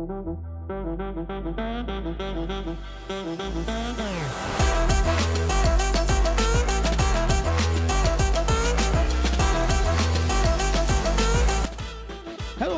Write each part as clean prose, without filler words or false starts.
Hello,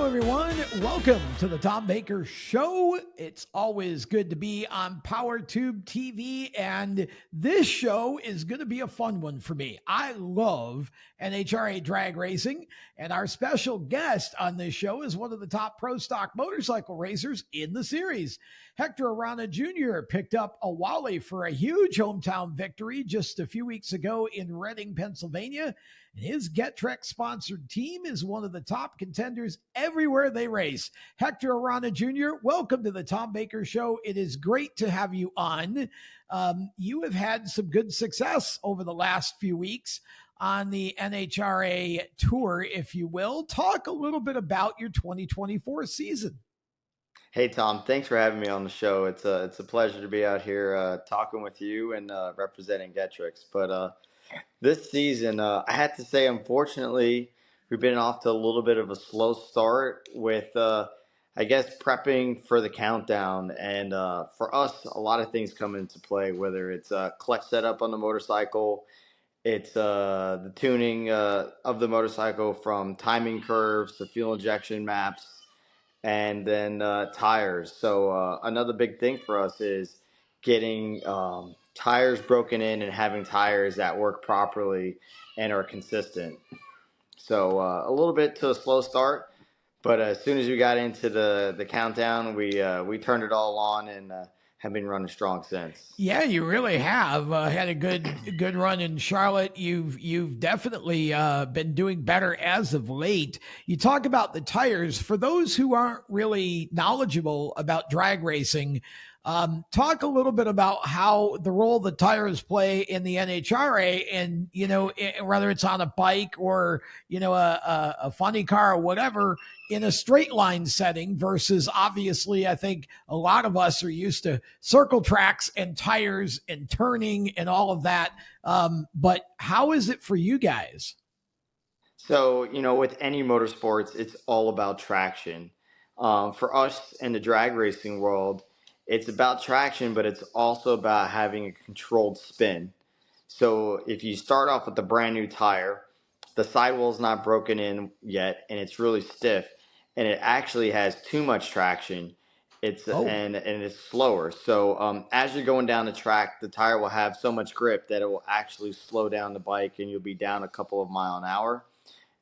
everyone. Welcome to the Tom Baker Show. It's always good to be on PowerTube TV, and this show is going to be a fun one for me. I love NHRA drag racing, and our special guest on this show is one of the top pro stock motorcycle racers in the series. Hector Arana Jr. picked up a Wally for a huge hometown victory just a few weeks ago in Reading, Pennsylvania. His GetTrek sponsored team is one of the top contenders everywhere they race. Hector Arana Jr., welcome to the Tom Baker Show. It is great to have you on. You have had some good success over the last few weeks on the NHRA tour, if you will. Talk a little bit about your 2024 season. Hey, Tom, thanks for having me on the show. It's a pleasure to be out here talking with you and representing GetTrek. But this season, I had to say, unfortunately, we've been off to a little bit of a slow start with, I guess, prepping for the countdown. And for us, a lot of things come into play, whether it's clutch setup on the motorcycle, it's the tuning of the motorcycle from timing curves to fuel injection maps, and then tires. So another big thing for us is getting tires broken in and having tires that work properly and are consistent. So a little bit to a slow start, but as soon as we got into the countdown, we turned it all on and have been running strong since. Yeah, you really have had a good run in Charlotte. You've definitely been doing better as of late. You talk about the tires. For those who aren't really knowledgeable about drag racing, talk a little bit about how the role the tires play in the NHRA, and whether it's on a bike or a funny car or whatever, in a straight line setting versus, obviously, I think a lot of us are used to circle tracks and tires and turning and all of that. But how is it for you guys? So, with any motorsports, it's all about traction. For us in the drag racing world, it's about traction, but it's also about having a controlled spin. So if you start off with a brand new tire, the sidewall is not broken in yet, and it's really stiff, and it actually has too much traction. And it's slower. So as you're going down the track, the tire will have so much grip that it will actually slow down the bike, and you'll be down a couple of miles an hour,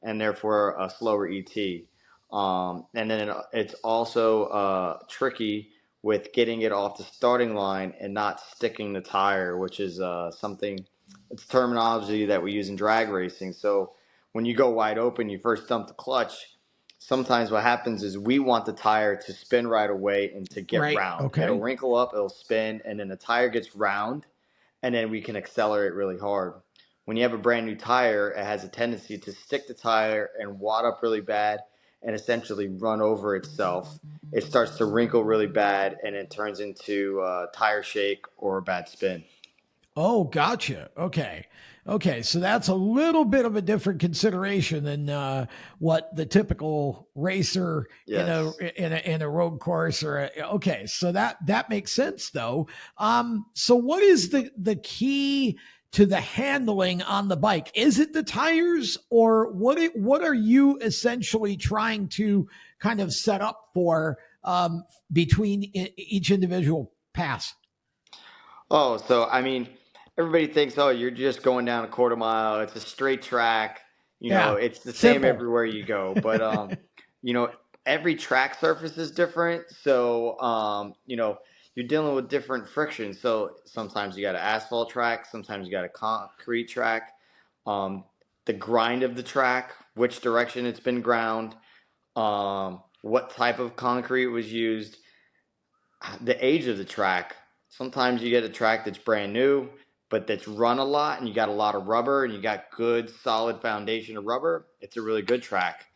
and therefore a slower ET. And then it's also tricky with getting it off the starting line and not sticking the tire, which is it's terminology that we use in drag racing. So when you go wide open, you first dump the clutch. Sometimes what happens is we want the tire to spin right away and to get round. Okay. It'll wrinkle up, it'll spin, and then the tire gets round, and then we can accelerate really hard. When you have a brand new tire, it has a tendency to stick the tire and wad up really bad and essentially run over itself. It starts to wrinkle really bad, and it turns into a tire shake or a bad spin. Oh, gotcha. Okay. So that's a little bit of a different consideration than what the typical racer, Yes. in a road course okay. So that makes sense though. So what is the key to the handling on the bike? Is it the tires, or what are you essentially trying to kind of set up for between each individual pass? Oh, so I mean, everybody thinks, oh, you're just going down a quarter mile. It's a straight track. It's the same simple. everywhere you go. But, every track surface is different. So, you're dealing with different friction. So sometimes you got an asphalt track. Sometimes you got a concrete track. The grind of the track, which direction it's been ground, what type of concrete was used, the age of the track. Sometimes you get a track that's brand new, but that's run a lot, and you got a lot of rubber, and you got good, solid foundation of rubber. It's a really good track.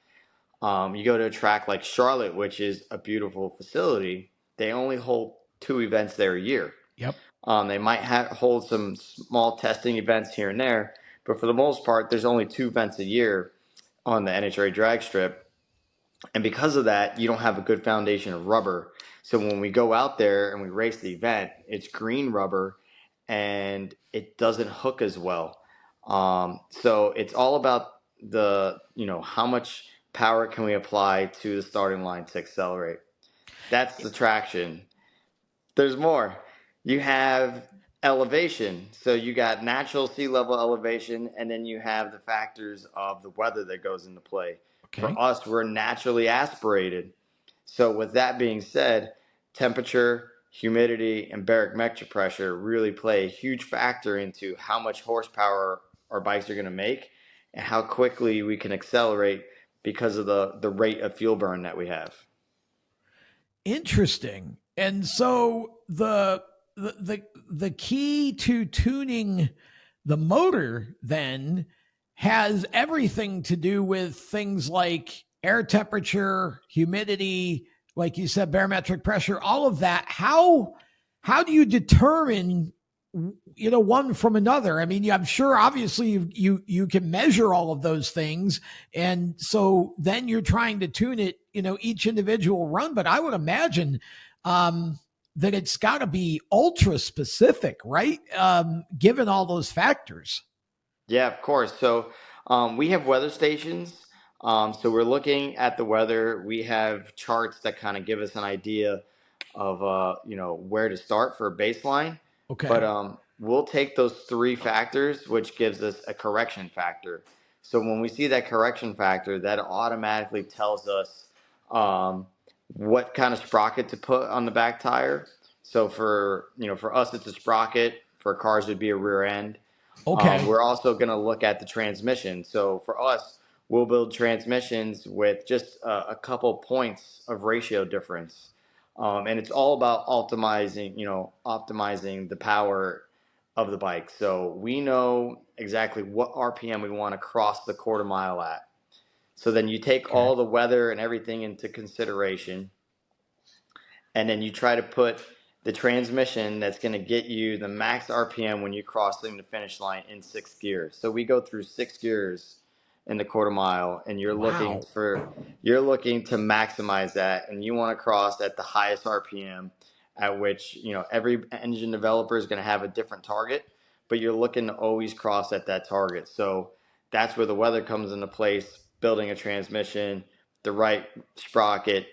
You go to a track like Charlotte, which is a beautiful facility. They only hold 2 events there a year. Yep. They might hold some small testing events here and there, but for the most part, there's only 2 events a year on the NHRA drag strip. And because of that, you don't have a good foundation of rubber. So when we go out there and we race the event, it's green rubber and it doesn't hook as well. So it's all about how much power can we apply to the starting line to accelerate. That's the traction. There's more. You have elevation. So you got natural sea level elevation, and then you have the factors of the weather that goes into play. For Okay. us, we're naturally aspirated. So with that being said, temperature, humidity, and barometric pressure really play a huge factor into how much horsepower our bikes are going to make and how quickly we can accelerate because of the rate of fuel burn that we have. Interesting. And so the key to tuning the motor then has everything to do with things like air temperature, humidity, like you said, barometric pressure, all of that. How do you determine one from another? I mean, I'm sure obviously you can measure all of those things, and so then you're trying to tune it, each individual run. But I would imagine that it's got to be ultra specific, right? Given all those factors. Yeah, of course. So we have weather stations. So we're looking at the weather. We have charts that kind of give us an idea of where to start for a baseline. But Okay. we'll take those three factors, which gives us a correction factor. So when we see that correction factor, that automatically tells us um, what kind of sprocket to put on the back tire. So for us, it's a sprocket. For cars, it'd be a rear end. Okay. We're also going to look at the transmission. So for us, we'll build transmissions with just a couple points of ratio difference. And it's all about optimizing the power of the bike. So we know exactly what RPM we want to cross the quarter mile at. So then you take Okay. all the weather and everything into consideration, and then you try to put the transmission that's going to get you the max RPM when you're crossing the finish line in 6 gears. So we go through 6 gears in the quarter mile, and Wow. you're looking to maximize that, and you want to cross at the highest RPM, at which every engine developer is going to have a different target, but you're looking to always cross at that target. So that's where the weather comes into place, building a transmission, the right sprocket.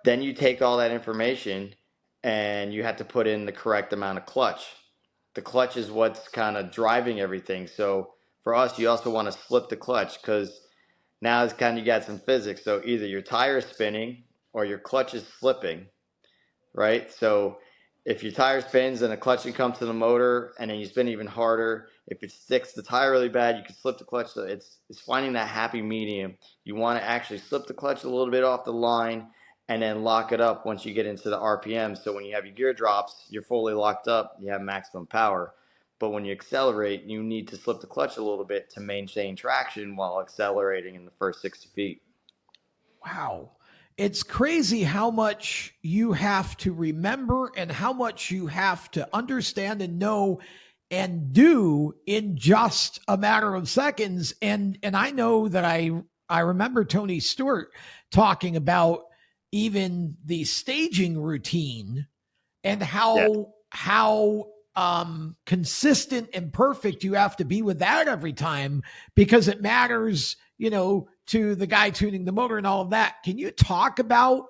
Then you take all that information and you have to put in the correct amount of clutch. The clutch is what's kind of driving everything. So for us, you also want to slip the clutch because now it's kind of you got some physics. So either your tire is spinning or your clutch is slipping, right? So if your tire spins and the clutch can come to the motor and then you spin even harder, if it sticks the tire really bad, you can slip the clutch. So it's finding that happy medium. You want to actually slip the clutch a little bit off the line and then lock it up once you get into the RPM. So when you have your gear drops, you're fully locked up, you have maximum power. But when you accelerate, you need to slip the clutch a little bit to maintain traction while accelerating in the first 60 feet. Wow. It's crazy how much you have to remember and how much you have to understand and know and do in just a matter of seconds. And I know that I remember Tony Stewart talking about even the staging routine and Yeah. how consistent and perfect you have to be with that every time, because it matters, to the guy tuning the motor and all of that. Can you talk about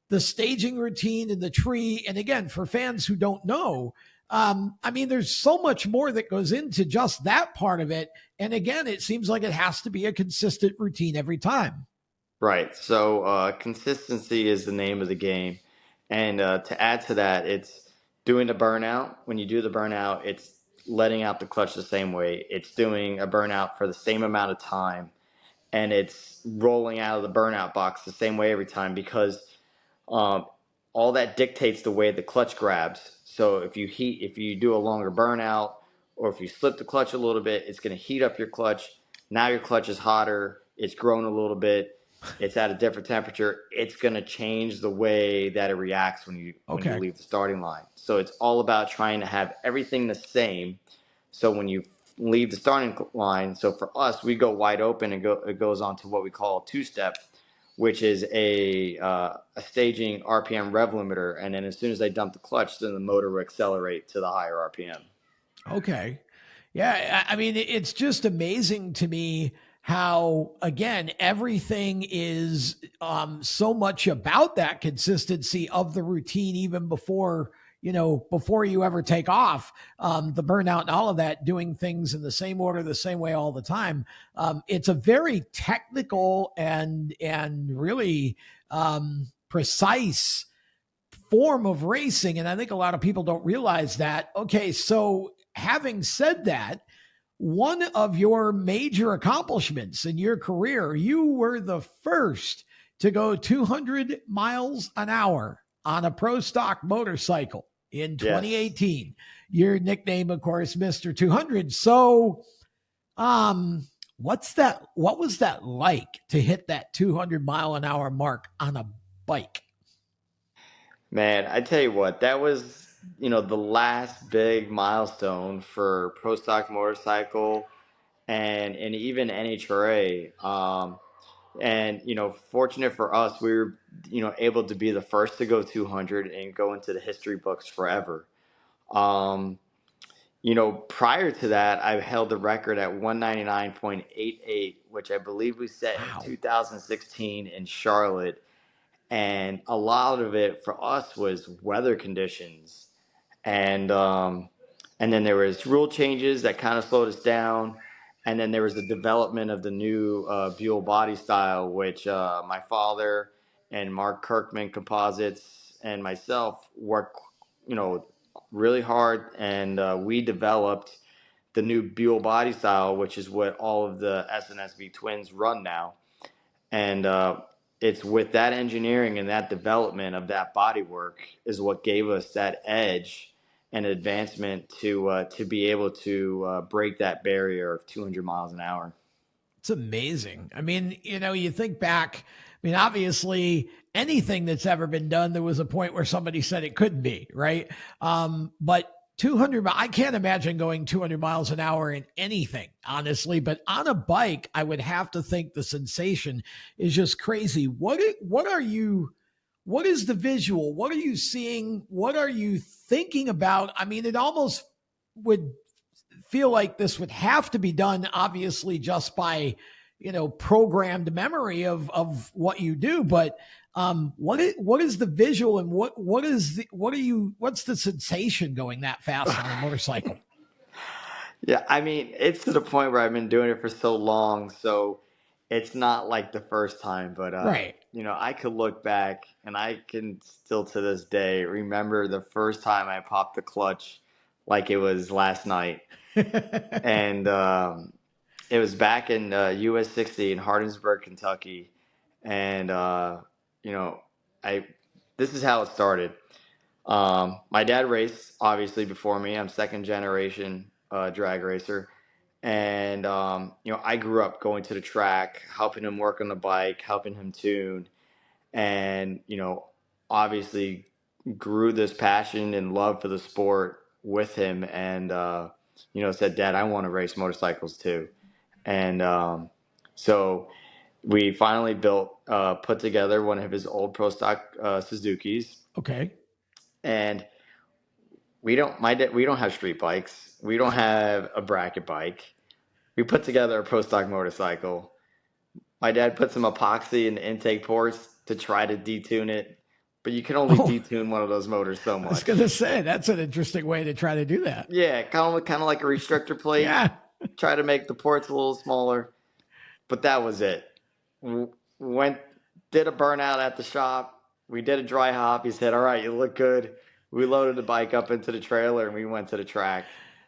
the staging routine in the tree? And again, for fans who don't know, I mean, there's so much more that goes into just that part of it. And again, it seems like it has to be a consistent routine every time. Right. So consistency is the name of the game. And to add to that, it's doing the burnout. When you do the burnout, it's letting out the clutch the same way. It's doing a burnout for the same amount of time. And it's rolling out of the burnout box the same way every time because um, all that dictates the way the clutch grabs. So if you do a longer burnout, or if you slip the clutch a little bit, it's going to heat up your clutch. Now your clutch is hotter. It's grown a little bit. It's at a different temperature. It's going to change the way that it reacts when you Okay. leave the starting line. So it's all about trying to have everything the same. So when you leave the starting line, so for us, we go wide open and it goes on to what we call a two-step. which is a staging RPM rev limiter, and then as soon as they dump the clutch, then the motor will accelerate to the higher RPM. Okay. Yeah. I mean, it's just amazing to me how, again, everything is so much about that consistency of the routine, even before, before you ever take off, the burnout and all of that, doing things in the same order, the same way all the time. It's a very technical and really precise form of racing. And I think a lot of people don't realize that. Okay, so having said that, one of your major accomplishments in your career, you were the first to go 200 miles an hour on a pro stock motorcycle in Yes. 2018. Your nickname, of course, Mr. 200. So, what was that like to hit that 200-mile-an-hour mark on a bike? Man, I tell you what, that was, the last big milestone for pro stock motorcycle and even NHRA. And fortunate for us, we were able to be the first to go 200 and go into the history books forever. Um, Prior to that, I held the record at 199.88, which I believe we set in Wow. 2016 in Charlotte. And a lot of it for us was weather conditions, and and then there was rule changes that kind of slowed us down, and then there was the development of the new Buell body style, which my father and Mark Kirkman Composites and myself worked, you know, really hard, and we developed the new Buell body style, which is what all of the SNSV twins run now, and it's with that engineering and that development of that bodywork is what gave us that edge and advancement to be able to break that barrier of 200 miles an hour. It's amazing. I mean, you think back, I mean, obviously anything that's ever been done, there was a point where somebody said it couldn't be, right? But 200, I can't imagine going 200 miles an hour in anything, honestly, but on a bike, I would have to think the sensation is just crazy. What is the visual? What are you seeing? What are you thinking about? I mean, it almost would feel like this would have to be done obviously just by programmed memory of what you do, but what is the visual, and what's the sensation going that fast on a motorcycle? Yeah, I mean, it's to the point where I've been doing it for so long, so it's not like the first time, but Right. I could look back and I can still to this day remember the first time I popped the clutch like it was last night. And it was back in US 60 in Hardinsburg, Kentucky. And you know, I this is how it started. My dad raced obviously before me. I'm second generation drag racer, and I grew up going to the track, helping him work on the bike, helping him tune, and obviously grew this passion and love for the sport with him, and said, "Dad, I want to race motorcycles too." And so we finally put together one of his old pro stock Suzuki's, Okay. and we don't have street bikes. We don't have a bracket bike. We put together a pro stock motorcycle. My dad put some epoxy in the intake ports to try to detune it, but you can only Oh, detune one of those motors so I was gonna much. say that's an interesting way to try to do that. Yeah, kind of like a restrictor plate. Yeah. Try to make the ports a little smaller, but that was it. Went did a burnout at the shop. We did a dry hop. He said, "All right, you look good." We loaded the bike up into the trailer and we went to the track,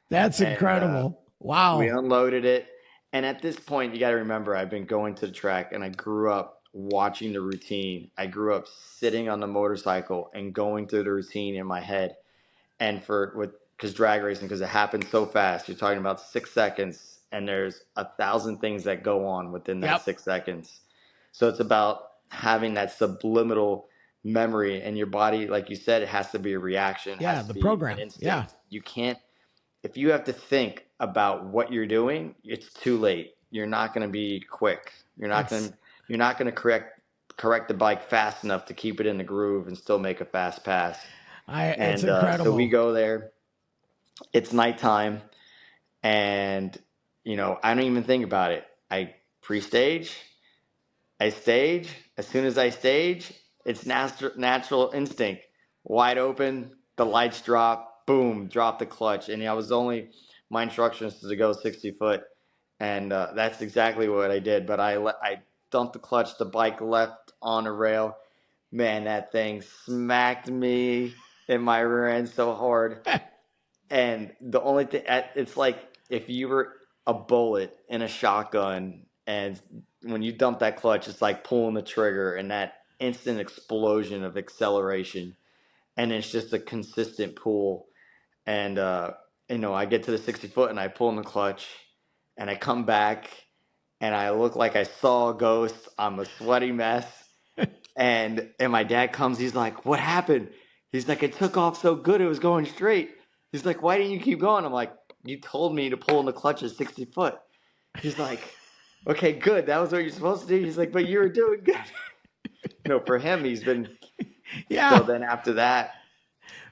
That's and incredible. we Wow. unloaded it. And at this point, you got to remember, I've been going to the track and I grew up watching the routine. I grew up sitting on the motorcycle and going through the routine in my head. And because drag racing, because it happens so fast, you're talking about 6 seconds, and there's 1,000 things that go on within that Yep. 6 seconds. So it's about having that subliminal memory, and your body, like you said, it has to be a reaction, it Yeah, has to the be an program. Yeah. instinct. You can't if you have to think about what you're doing, it's too late. You're not going to be quick. It's You're not going to correct correct the bike fast enough to keep it in the groove and still make a fast pass. It's And so we incredible. go there. It's nighttime, and I don't even think about it. I pre-stage, I stage. As soon as I stage, it's natural instinct. Wide open, the lights drop, boom, drop the clutch. And my instructions to go 60 foot. And that's exactly what I did. But I dumped the clutch, the bike left on a rail. Man, that thing smacked me in my rear end so hard. And the only thing, it's like if you were a bullet in a shotgun, and when you dump that clutch, it's like pulling the trigger and that instant explosion of acceleration. And it's just a consistent pull. And, I get to the 60 foot and I pull in the clutch and I come back and I look like I saw a ghost. I'm a sweaty mess. And my dad comes, he's like, "What happened?" He's like, "It took off so good, it was going straight." He's like, "Why didn't you keep going?" I'm like, "You told me to pull in the clutch at 60 foot." He's like, "Okay, good. That was what you're supposed to do." He's like, "But you were doing good." For him, he's been. Yeah. So then after that,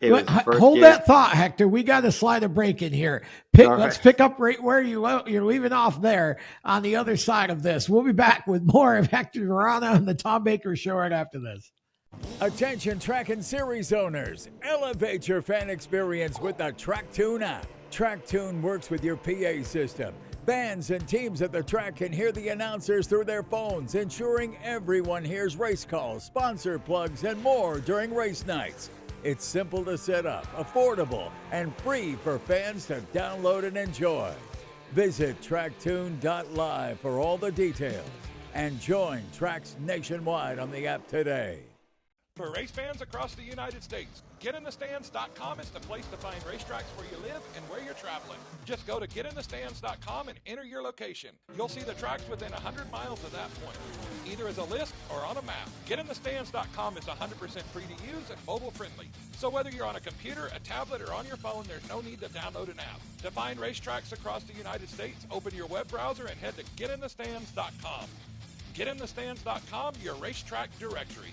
it was first Hold gear. that thought, Hector. We got to slide a break in here. All Let's right. pick up right where you're leaving off there on the other side of this. We'll be back with more of Hector Arana on the Tom Baker Show right after this. Attention track and series owners, elevate your fan experience with the TrackTune app. TrackTune works with your PA system. Fans and teams at the track can hear the announcers through their phones, ensuring everyone hears race calls, sponsor plugs, and more during race nights. It's simple to set up, affordable, and free for fans to download and enjoy. Visit tracktune.live for all the details and join tracks nationwide on the app today. For race fans across the United States, GetInTheStands.com is the place to find racetracks where you live and where you're traveling. Just go to GetInTheStands.com and enter your location. You'll see the tracks within 100 miles of that point, either as a list or on a map. GetInTheStands.com is 100% free to use and mobile friendly. So whether you're on a computer, a tablet, or on your phone, there's no need to download an app. To find racetracks across the United States, open your web browser and head to GetInTheStands.com. GetInTheStands.com, your racetrack directory.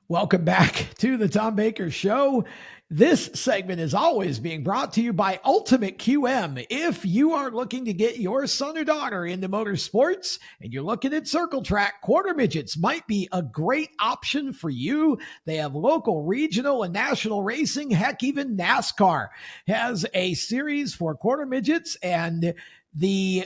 Welcome back to the Tom Baker Show. This segment is always being brought to you by Ultimate QM. If you are looking to get your son or daughter into motorsports and you're looking at circle track, quarter midgets might be a great option for you. They have local, regional, and national racing. Heck, even NASCAR has a series for quarter midgets, and the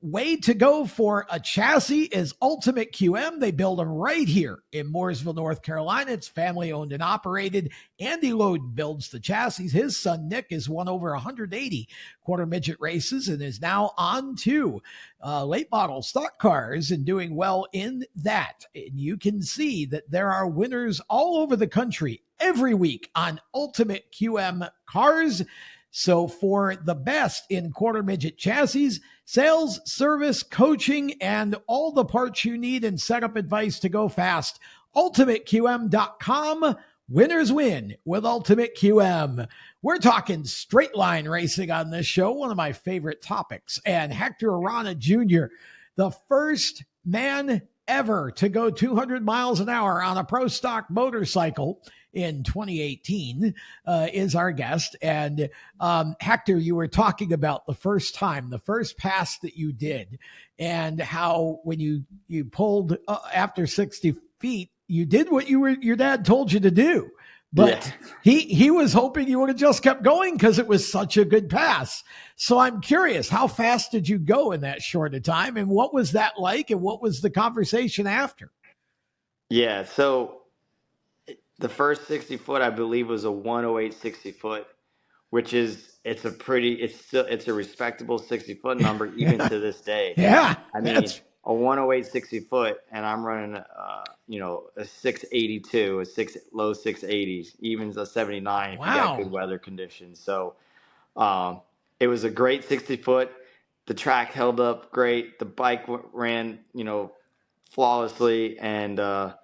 way to go for a chassis is Ultimate QM. They build them right here in Mooresville, North Carolina. It's family owned and operated. Andy Loden builds the chassis. His son Nick has won over 180 quarter midget races and is now on to late model stock cars and doing well in that. And you can see that there are winners all over the country every week on Ultimate QM cars. So for the best in quarter midget chassis, sales, service, coaching, and all the parts you need and setup advice to go fast, ultimateqm.com. Winners win with Ultimate QM. We're talking straight line racing on this show, one of my favorite topics. And Hector Arana Jr., the first man ever to go 200 miles an hour on a pro stock motorcycle in 2018, is our guest. And Hector, you were talking about the first pass that you did, and how when you pulled after 60 feet, you did what your dad told you to do. But yeah, he was hoping you would have just kept going because it was such a good pass. So I'm curious, how fast did you go in that short a time, and what was that like, and what was the conversation after? Yeah, so the first 60 foot, I believe, was a 108 60 foot, which is it's a respectable 60 foot number even to this day. Yeah, I mean, a 108 60 foot, and I'm running a 682, low 680s, even a 79 if you got good weather conditions. So it was a great 60 foot. The track held up great. The bike ran flawlessly, and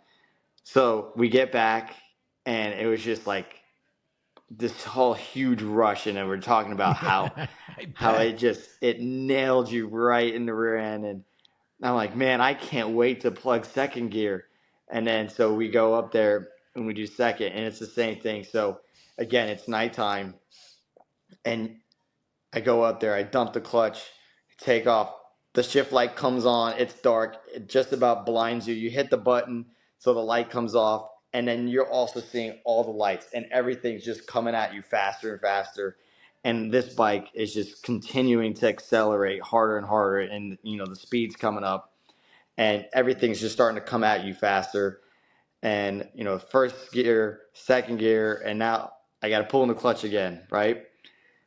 so we get back, and it was just like this whole huge rush, and then we're talking about how it nailed you right in the rear end, and I'm like, man, I can't wait to plug second gear. And then so we go up there and we do second, and it's the same thing. So again, it's nighttime, and I go up there, I dump the clutch, take off. The shift light comes on, it's dark, it just about blinds you. You hit the button, so the light comes off, and then you're also seeing all the lights, and everything's just coming at you faster and faster. And this bike is just continuing to accelerate harder and harder, and the speed's coming up, and everything's just starting to come at you faster. And first gear, second gear, and now I got to pull in the clutch again, right?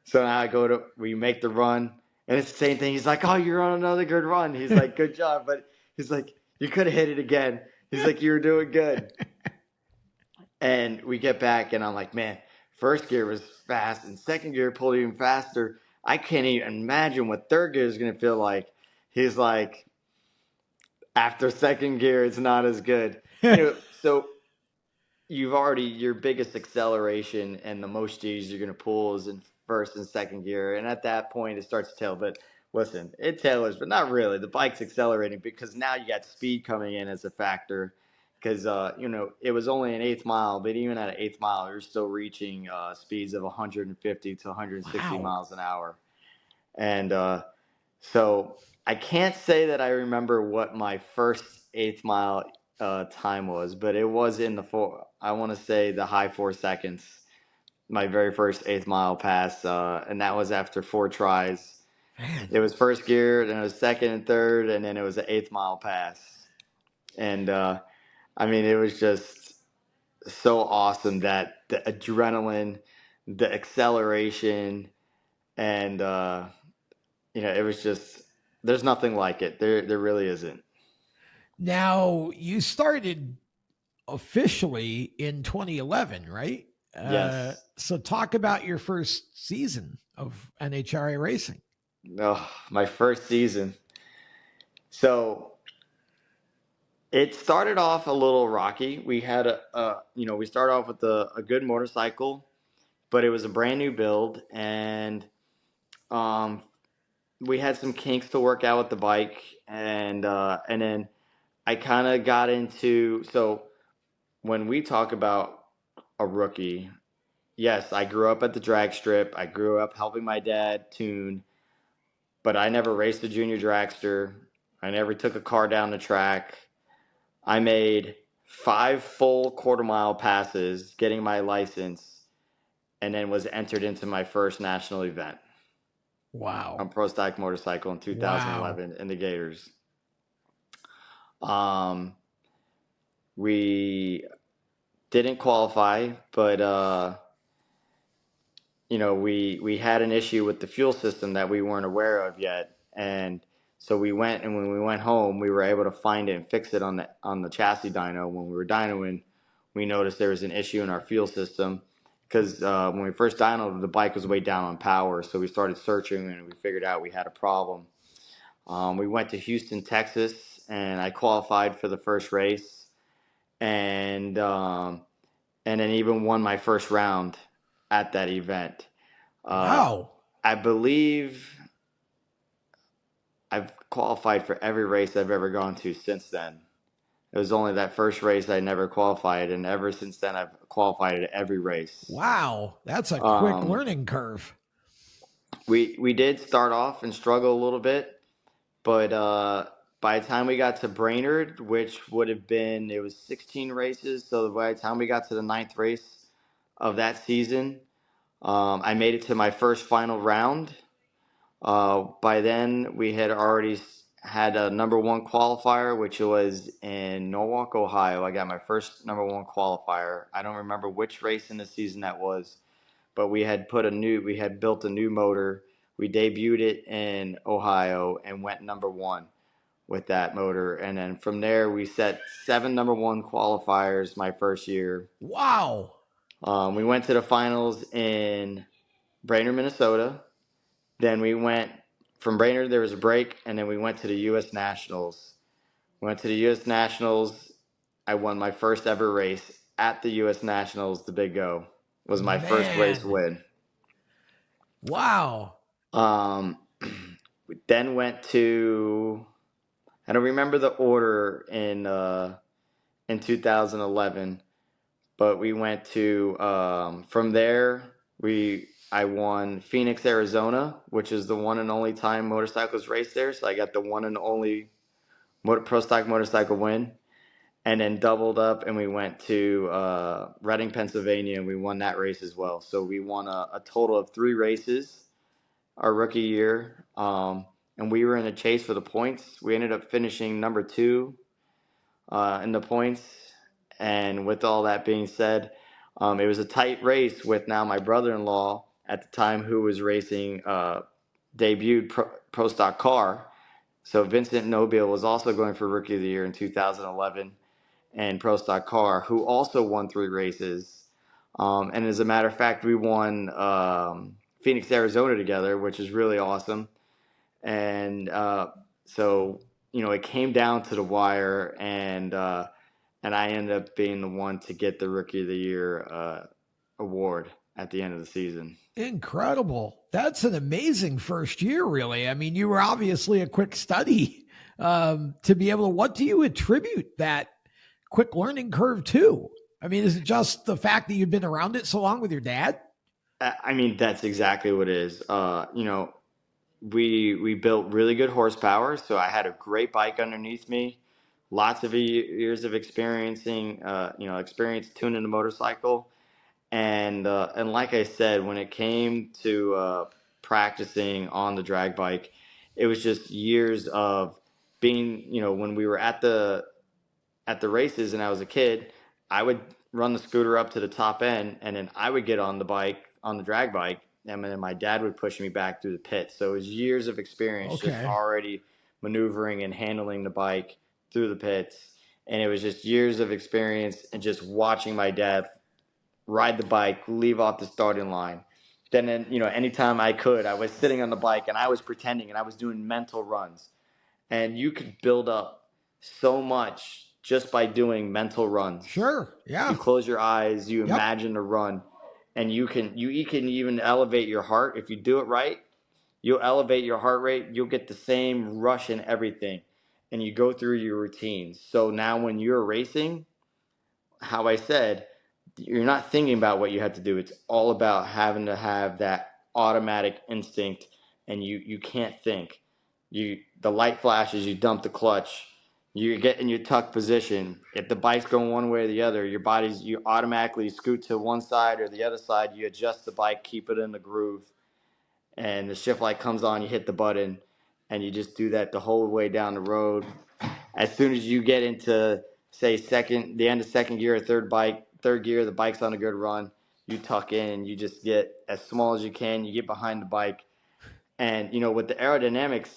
So now we make the run, and it's the same thing. He's like, "Oh, you're on another good run." He's like, "Good job," but he's like, "You could have hit it again." He's like, "You were doing good." And we get back, and I'm like, "Man, first gear was fast, and second gear pulled even faster. I can't even imagine what third gear is going to feel like." He's like, "After second gear, it's not as good." So your biggest acceleration and the most G's you're going to pull is in first and second gear. And at that point, it starts to tail. But listen, it tailors, but not really. The bike's accelerating because now you got speed coming in as a factor. Because, it was only an eighth mile, but even at an eighth mile, you're still reaching speeds of 150 to 160 Wow. miles an hour. And so I can't say that I remember what my first eighth mile time was, but it was in the I want to say the high 4 seconds. My very first eighth mile pass, and that was after 4 tries. Man. It was first gear, then it was second and third, and then it was an eighth mile pass. And it was just so awesome that the adrenaline, the acceleration, and it was just there's nothing like it. There really isn't. Now, you started officially in 2011, right? Yes. So talk about your first season of NHRA racing. Oh, my first season. So it started off a little rocky. We had we started off with a good motorcycle, but it was a brand new build, and um, we had some kinks to work out with the bike, and then I kind of got into. So when we talk about a rookie, yes, I grew up at the drag strip. I grew up helping my dad tune, but I never raced a junior dragster. I never took a car down the track. I made 5 full quarter-mile passes getting my license, and then was entered into my first national event Wow. on Pro Stock Motorcycle in 2011 in the Gators. We didn't qualify, but we had an issue with the fuel system that we weren't aware of yet, and so we went, and when we went home, we were able to find it and fix it on the chassis dyno. When we were dynoing, we noticed there was an issue in our fuel system because when we first dynoed, the bike was way down on power. So we started searching, and we figured out we had a problem. We went to Houston, Texas, and I qualified for the first race, and then even won my first round at that event. Wow. I believe I've qualified for every race I've ever gone to since then. It was only that first race I never qualified, and ever since then I've qualified at every race. Wow. That's a quick learning curve. We did start off and struggle a little bit, but by the time we got to Brainerd, which would have been, it was 16 races, so by the time we got to the 9th race of that season, I made it to my first final round. By then, we had already had a number 1 qualifier, which was in Norwalk, Ohio. I got my first number 1 qualifier. I don't remember which race in the season that was, but we had built a new motor. We debuted it in Ohio and went number 1 with that motor. And then from there, we set 7 number 1 qualifiers my first year. Wow. We went to the finals in Brainerd, Minnesota. Then we went from Brainerd, there was a break, and then we went to the U.S. Nationals. Went to the U.S. Nationals. I won my first ever race at the U.S. Nationals. The Big O was my first race win. Wow. We then went to, I don't remember the order in in 2011. But we went to from there. I won Phoenix, Arizona, which is the one and only time motorcycles race there. So I got the one and only pro stock motorcycle win, and then doubled up and we went to Reading, Pennsylvania, and we won that race as well. So we won a total of 3 races our rookie year, and we were in a chase for the points. We ended up finishing number 2 in the points. And with all that being said, it was a tight race with now my brother-in-law at the time who was racing debuted pro stock car. So Vincent Nobile was also going for Rookie of the Year in 2011 and pro stock car, who also won 3 races. And as a matter of fact, we won Phoenix, Arizona together, which is really awesome. And so, it came down to the wire, and I ended up being the one to get the Rookie of the Year award at the end of the season. Incredible. That's an amazing first year, really. I mean, you were obviously a quick study to be able to, what do you attribute that quick learning curve to? I mean, is it just the fact that you've been around it so long with your dad? I mean, that's exactly what it is. We built really good horsepower, so I had a great bike underneath me, lots of years of experience tuning the motorcycle, and like I said, when it came to practicing on the drag bike, it was just years of being, when we were at the races and I was a kid, I would run the scooter up to the top end, and then I would get on the drag bike, and then my dad would push me back through the pit. So it was years of experience just already maneuvering and handling the bike through the pits. And it was just years of experience and just watching my dad ride the bike, leave off the starting line. Then, anytime I could, I was sitting on the bike and I was pretending and I was doing mental runs. And you could build up so much just by doing mental runs. Sure. Yeah. You close your eyes, you imagine a run, and you can even elevate your heart. If you do it right, you'll elevate your heart rate. You'll get the same rush and everything, and you go through your routines. So now when you're racing, how I said, you're not thinking about what you have to do. It's all about having to have that automatic instinct, and you can't think. The light flashes, you dump the clutch, you get in your tuck position. If the bike's going one way or the other, you automatically scoot to one side or the other side. You adjust the bike, keep it in the groove, and the shift light comes on. You hit the button, and you just do that the whole way down the road. As soon as you get into, say, the end of second gear or third gear, the bike's on a good run. You tuck in, and you just get as small as you can. You get behind the bike, and with the aerodynamics,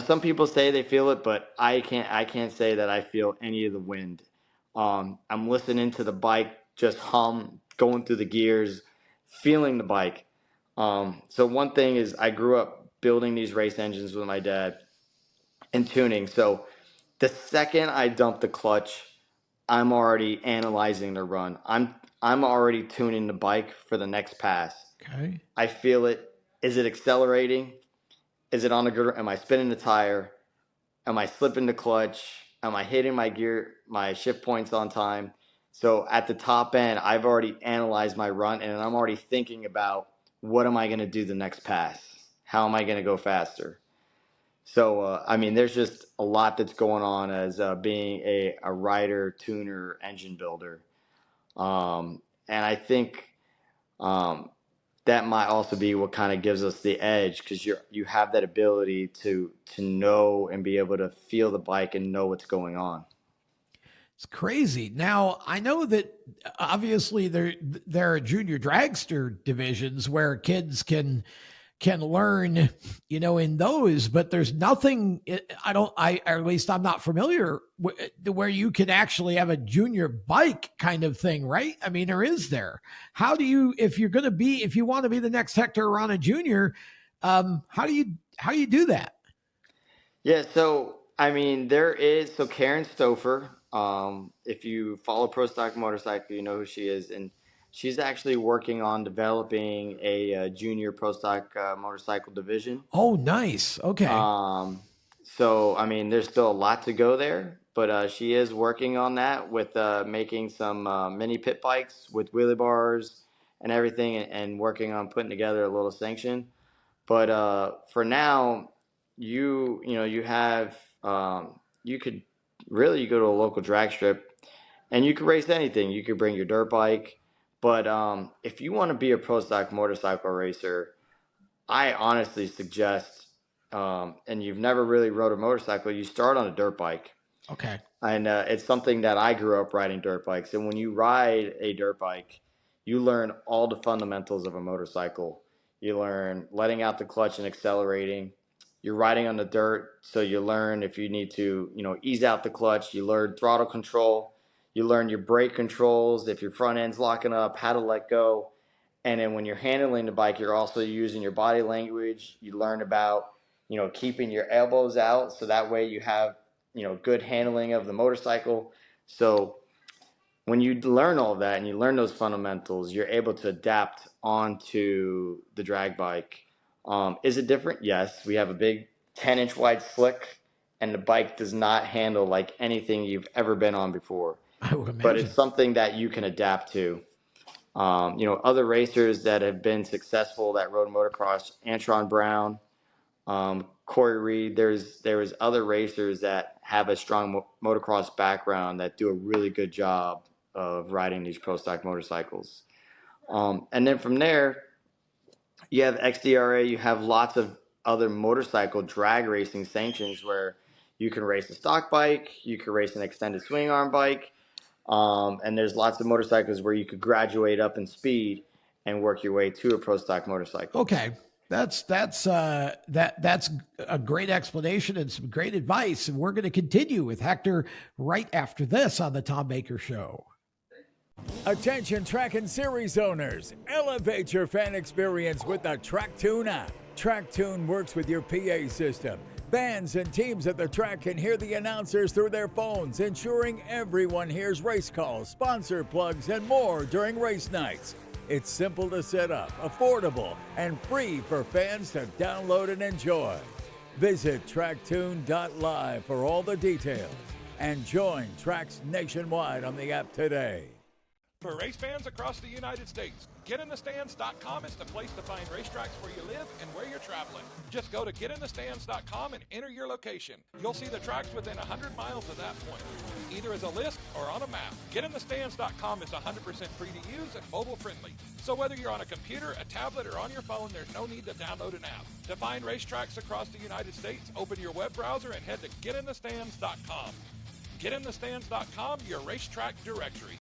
some people say they feel it, but I can't say that I feel any of the wind. I'm listening to the bike just hum, going through the gears, feeling the bike. So one thing is, I grew up building these race engines with my dad and tuning. So the second I dump the clutch, I'm already analyzing the run. I'm already tuning the bike for the next pass. Okay. I feel it. Is it accelerating? Is it on a good? Am I spinning the tire? Am I slipping the clutch? Am I hitting my shift points on time? So at the top end, I've already analyzed my run, and I'm already thinking about, what am I going to do the next pass? How am I going to go faster? So, there's just a lot that's going on as being a rider, tuner, engine builder. And I think that might also be what kind of gives us the edge, because you have that ability to know and be able to feel the bike and know what's going on. It's crazy. Now, I know that obviously there are junior dragster divisions where kids can learn, in those, but there's nothing, or at least I'm not familiar where you can actually have a junior bike kind of thing, right? I mean, or is there? How do you, if you want to be the next Hector Arana Jr., how do you do that? Yeah. So, so Karen Stouffer, if you follow Pro Stock Motorcycle, you know who she is. And she's actually working on developing a junior Pro Stock motorcycle division. Oh, nice. Okay. So, there's still a lot to go there. but she is working on that with making some mini pit bikes with wheelie bars and everything, and working on putting together a little sanction. But for now, you have you could really go to a local drag strip and you could race anything. You could bring your dirt bike, but if you want to be a pro stock motorcycle racer, I honestly suggest, and you've never really rode a motorcycle, you start on a dirt bike. Okay. And it's something that I grew up riding dirt bikes. And when you ride a dirt bike, you learn all the fundamentals of a motorcycle. You learn letting out the clutch and accelerating. You're riding on the dirt, so you learn if you need to, ease out the clutch. You learn throttle control. You learn your brake controls, if your front end's locking up, how to let go. And then when you're handling the bike, you're also using your body language. You learn about, keeping your elbows out, so that way you have, good handling of the motorcycle. So when you learn all of that and you learn those fundamentals, you're able to adapt onto the drag bike. Is it different? Yes. We have a big 10-inch wide slick, and the bike does not handle like anything you've ever been on before. I would But imagine. it's something that you can adapt to. Other racers that have been successful that rode motocross, Antron Brown, Corey Reed. There's other racers that have a strong motocross background that do a really good job of riding these pro stock motorcycles. And then from there, you have XDRA. You have lots of other motorcycle drag racing sanctions where you can race a stock bike, you can race an extended swing arm bike, and there's lots of motorcycles where you could graduate up in speed and work your way to a pro stock motorcycle. Okay. That's a great explanation and some great advice. And we're going to continue with Hector right after this on the Tom Baker Show. Attention track and series owners, elevate your fan experience with the TrackTune app. TrackTune works with your PA system. Fans and teams at the track can hear the announcers through their phones, ensuring everyone hears race calls, sponsor plugs, and more during race nights. It's simple to set up, affordable, and free for fans to download and enjoy. Visit tracktune.live for all the details and join tracks nationwide on the app today. For race fans across the United States, GetInTheStands.com is the place to find racetracks where you live and where you're traveling. Just go to GetInTheStands.com and enter your location. You'll see the tracks within 100 miles of that point, either as a list or on a map. GetInTheStands.com is 100% free to use and mobile friendly. So whether you're on a computer, a tablet, or on your phone, there's no need to download an app. To find racetracks across the United States, open your web browser and head to GetInTheStands.com. GetInTheStands.com, your racetrack directory.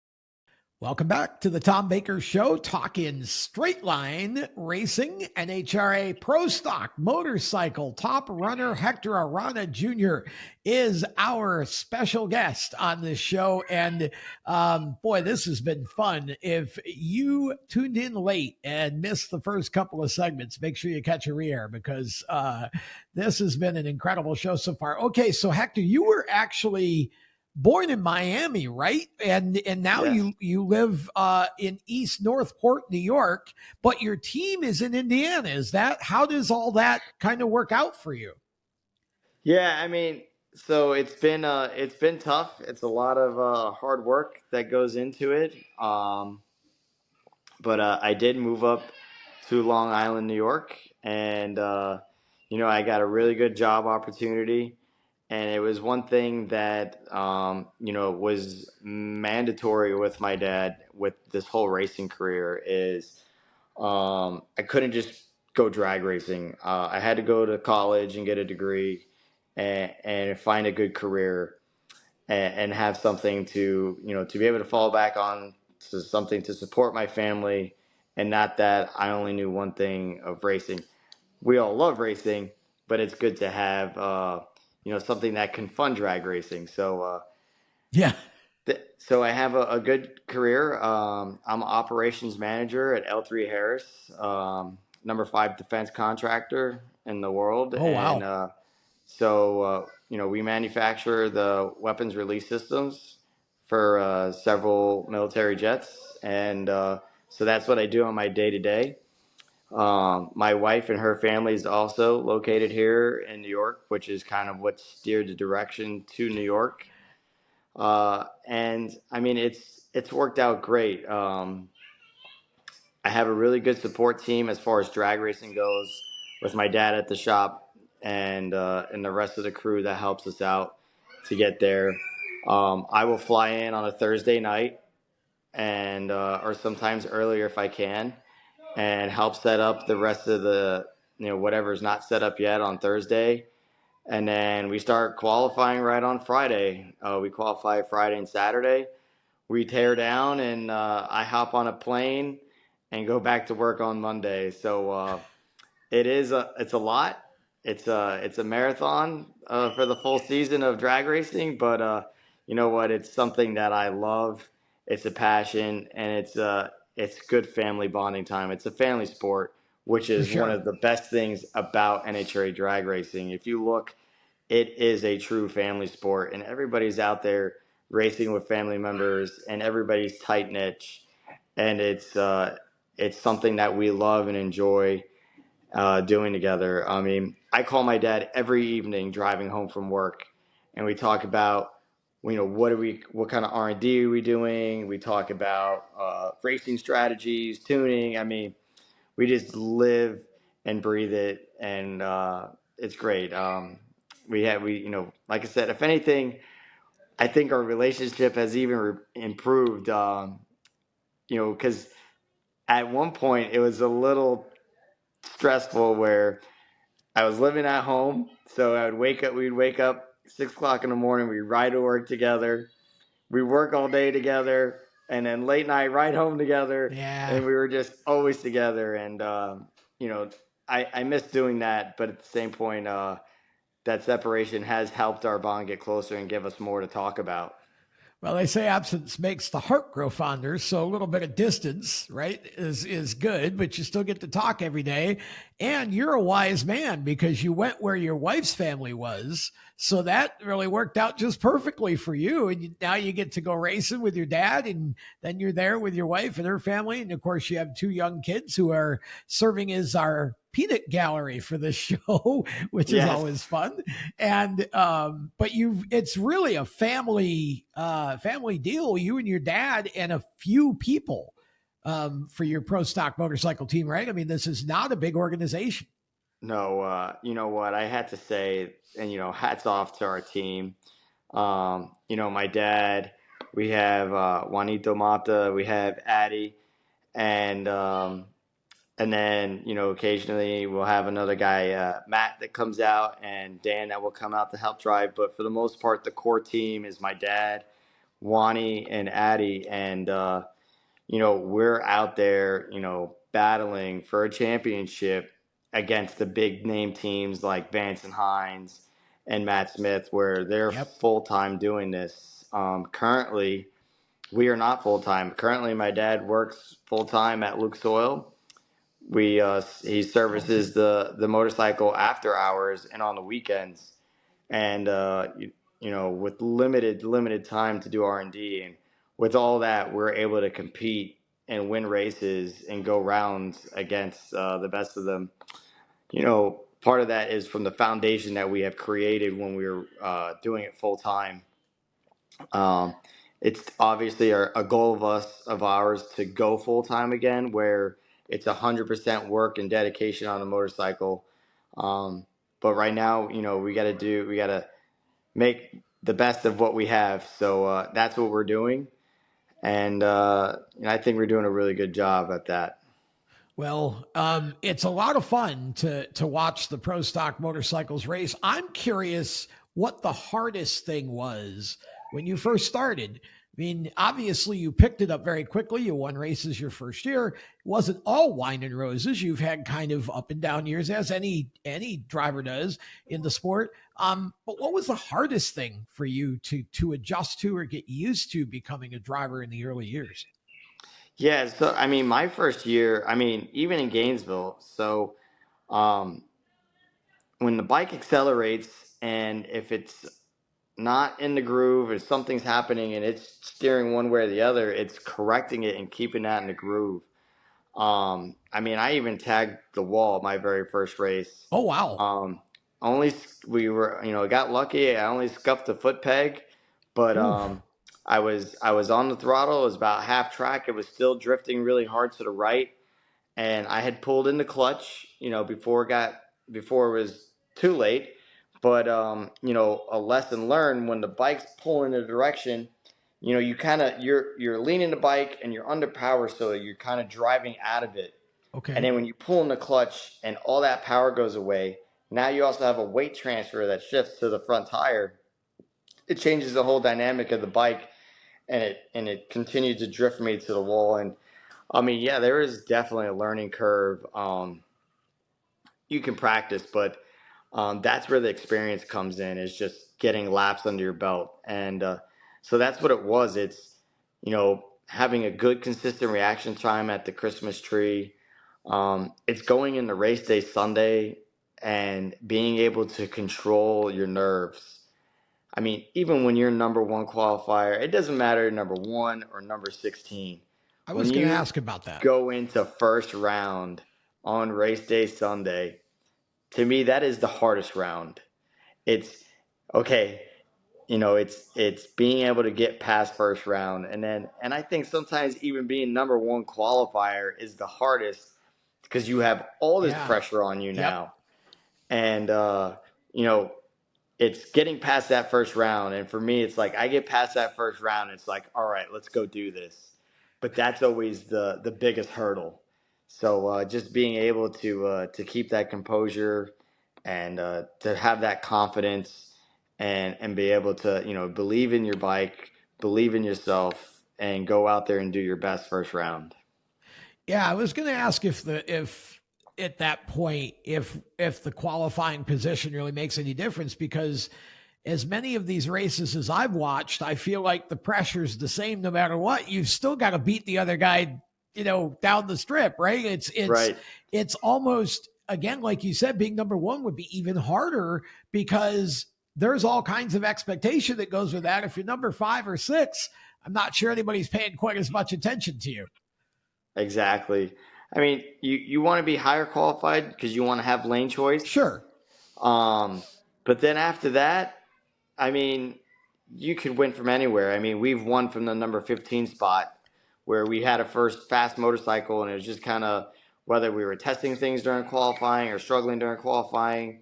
Welcome back to the Tom Baker Show, talking straight line racing. NHRA Pro Stock Motorcycle top runner Hector Arana Jr. is our special guest on this show. And boy, this has been fun. If you tuned in late and missed the first couple of segments, make sure you catch a re-air, because this has been an incredible show so far. Okay, so Hector, you were actually born in Miami, right? And now Yes. you live in East Northport, New York, but your team is in Indiana. Is that, how does all that kind of work out for you? Yeah, I mean, so it's been tough. It's a lot of hard work that goes into it. But I did move up to Long Island, New York, and I got a really good job opportunity. And it was one thing that was mandatory with my dad with this whole racing career is I couldn't just go drag racing. I had to go to college and get a degree and find a good career and have something to be able to fall back on, to something to support my family, and not that I only knew one thing of racing. We all love racing, but it's good to have something that can fund drag racing. So Yeah. so I have a good career. I'm an operations manager at L3 Harris, number 5 defense contractor in the world. Oh, wow. And so we manufacture the weapons release systems for several military jets, and so that's what I do on my day to day. My wife and her family is also located here in New York, which is kind of what steered the direction to New York. And I mean, it's worked out great. I have a really good support team as far as drag racing goes, with my dad at the shop and the rest of the crew that helps us out to get there. I will fly in on a Thursday night and or sometimes earlier if I can, and help set up the rest of the whatever's not set up yet on Thursday. And then we start qualifying right on Friday. We qualify Friday and Saturday. We tear down, and I hop on a plane and go back to work on Monday. So it's a lot. It's a marathon for the full season of drag racing, but you know what? It's something that I love. It's a passion, and it's good family bonding time. It's a family sport, which For is one sure. of the best things about NHRA drag racing. If you look, it is a true family sport, and everybody's out there racing with family members, and everybody's tight knit, and it's something that we love and enjoy doing together. I mean, I call my dad every evening driving home from work, and we talk about, what kind of R&D are we doing? We talk about racing strategies, tuning. I mean, we just live and breathe it, and it's great. Like I said, if anything, I think our relationship has even improved. Because at one point it was a little stressful where I was living at home, so we'd wake up 6 o'clock in the morning, we'd ride to work together, we work all day together, and then late night ride home together, Yeah. and we were just always together. And you know, I miss doing that, but at the same point, that separation has helped our bond get closer and give us more to talk about. Well, they say absence makes the heart grow fonder, so a little bit of distance, right, is good, but you still get to talk every day. And you're a wise man because you went where your wife's family was. So that really worked out just perfectly for you. And now you get to go racing with your dad, and then you're there with your wife and her family. And of course, you have two young kids who are serving as our peanut gallery for this show, which is Yes. always fun. And but it's really a family deal, you and your dad and a few people for your pro stock motorcycle team, right? I mean, this is not a big organization. No, you know what? I had to say, and hats off to our team. My dad, we have Juanito Mata, we have Addie, and then occasionally we'll have another guy, Matt, that comes out, and Dan that will come out to help drive. But for the most part, the core team is my dad, Wani, and Addie, and we're out there, battling for a championship against the big name teams like Vance and Hines and Matt Smith, where they're Yep. full time doing this. Currently, we are not full time. Currently, my dad works full time at Luke's Oil. He Okay. services the motorcycle after hours and on the weekends, and with limited time to do R&D, and with all that, we're able to compete and win races and go rounds against the best of them. Part of that is from the foundation that we have created when we were doing it full time. um, it's obviously a goal of ours to go full time again, where it's 100% work and dedication on the motorcycle. um, but right now, we got to make the best of what we have. So that's what we're doing, and I think we're doing a really good job at that. Well, it's a lot of fun to watch the pro stock motorcycles race. I'm curious what the hardest thing was when you first started. I mean, obviously you picked it up very quickly. You won races your first year. It wasn't all wine and roses. You've had kind of up and down years, as any driver does in the sport. But what was the hardest thing for you to adjust to or get used to becoming a driver in the early years? Yeah, so I mean, my first year, I mean, even in Gainesville, so um, when the bike accelerates, and if it's not in the groove, if something's happening and it's steering one way or the other, it's correcting it and keeping that in the groove. I mean, I even tagged the wall my very first race. Oh wow. Um, only we were, got lucky. I only scuffed the foot peg, But Oof. I was on the throttle. It was about half track. It was still drifting really hard to the right, and I had pulled in the clutch, before it was too late. But a lesson learned, when the bike's pulling in a direction, you kind of you're leaning the bike and you're under power, so you're kind of driving out of it. And Okay. then when you pull in the clutch and all that power goes away, now you also have a weight transfer that shifts to the front tire. It changes the whole dynamic of the bike, and it continued to drift me to the wall. And I mean, yeah, there is definitely a learning curve. You can practice, but that's where the experience comes in, is just getting laps under your belt. And so that's what it was. It's, having a good, consistent reaction time at the Christmas tree. It's going into race day Sunday and being able to control your nerves. I mean, even when you're number one qualifier, it doesn't matter number one or number 16. I When was going to you ask about that. go into first round on race day Sunday, to me, that is the hardest round. It's okay. It's being able to get past first round, and I think sometimes even being number one qualifier is the hardest, because you have all this Yeah. pressure on you Yep. now. And you know it's getting past that first round. And for me, it's like I get past that first round, it's like, all right, let's go do this. But that's always the biggest hurdle. So just being able to keep that composure, and to have that confidence, and be able to believe in your bike, believe in yourself, and go out there and do your best first round. Yeah, I was going to ask if at that point, if the qualifying position really makes any difference, because as many of these races as I've watched, I feel like the pressure's the same no matter what. You've still got to beat the other guy, down the strip, right? Right. It's almost, again, like you said, being number one would be even harder, because there's all kinds of expectation that goes with that. If you're number 5 or 6, I'm not sure anybody's paying quite as much attention to you. Exactly. I mean, you want to be higher qualified because you want to have lane choice. Sure. Um, but then after that, I mean, you could win from anywhere. I mean, we've won from the number 15 spot, where we had a first fast motorcycle, and it was just kind of whether we were testing things during qualifying or struggling during qualifying.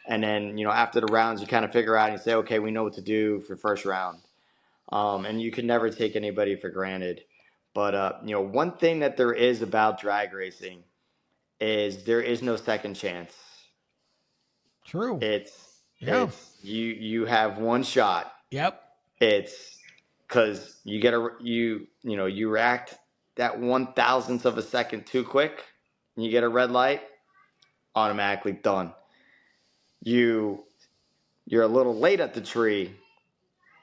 And then, after the rounds, you kind of figure out and say, okay, we know what to do for first round. And you can never take anybody for granted. But, one thing that there is about drag racing is there is no second chance. True. It's Yeah. it's you have one shot. Yep. It's because you react that 1,000th of a second too quick, and you get a red light, automatically done. You're a little late at the tree,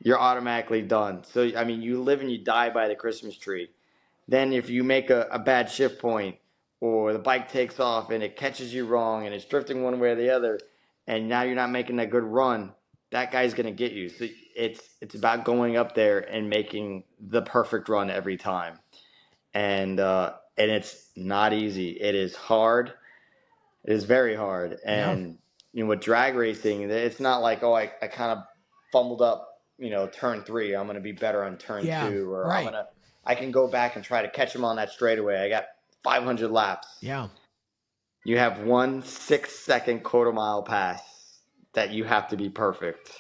you're automatically done. So I mean, you live and you die by the Christmas tree. Then if you make a bad shift point, or the bike takes off and it catches you wrong and it's drifting one way or the other, and now you're not making that good run, that guy's going to get you. So it's about going up there and making the perfect run every time. And it's not easy. It is hard. It is very hard. Yeah. And with drag racing, it's not like, oh, I kind of fumbled up, turn 3. I'm going to be better on turn Yeah. 2, or Right. I can go back and try to catch him on that straightaway. I got 500 laps. Yeah. You have 1 6-second quarter mile pass that you have to be perfect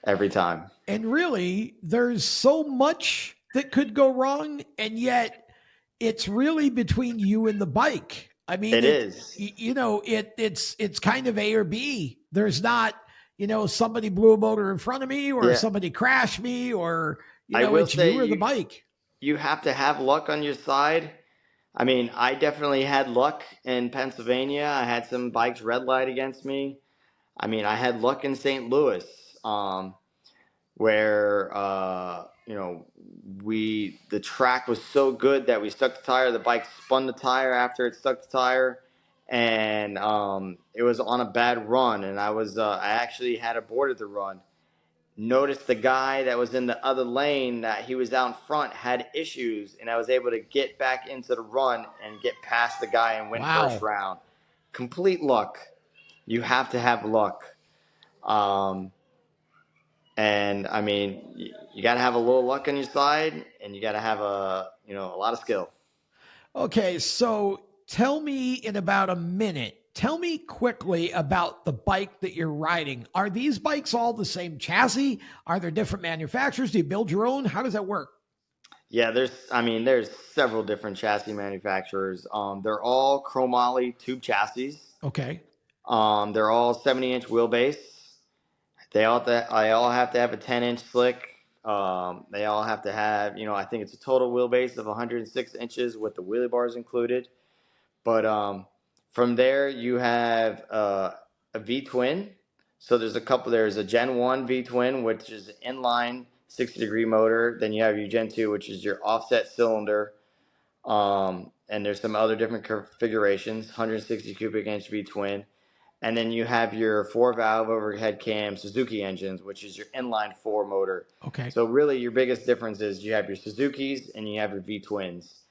every time. And really, there's so much that could go wrong, and yet it's really between you and the bike. I mean, It is. it's kind of A or B. There's not, somebody blew a motor in front of me, or Yeah. somebody crashed me, or I will it's say you or the bike. you have to have luck on your side. I mean, I definitely had luck in Pennsylvania. I had some bikes red light against me. I mean, I had luck in St. Louis, where the track was so good that we stuck the tire. The bike spun the tire after it stuck the tire, and it was on a bad run. And I actually had aborted the run. Noticed the guy that was in the other lane, that he was out in front, had issues, and I was able to get back into the run and get past the guy and win Wow. first round. Complete luck. You have to have luck. And I mean, you got to have a little luck on your side, and you got to have a lot of skill. Okay, so tell me in about a minute. Tell me quickly about the bike that you're riding. Are these bikes all the same chassis? Are there different manufacturers? Do you build your own? How does that work? Yeah, there's several different chassis manufacturers. They're all chromoly tube chassis. Okay. They're all 70-inch wheelbase. They all have to have a 10-inch slick. They all have to have, I think it's a total wheelbase of 106 inches with the wheelie bars included. But from there, you have a V twin. So there's a Gen 1 V twin, which is an inline 60-degree motor. Then you have your Gen 2, which is your offset cylinder. And there's some other different configurations, 160 cubic inch V twin. And then you have your 4-valve overhead cam Suzuki engines, which is your inline 4 motor. Okay. So really your biggest difference is you have your Suzukis and you have your V twins.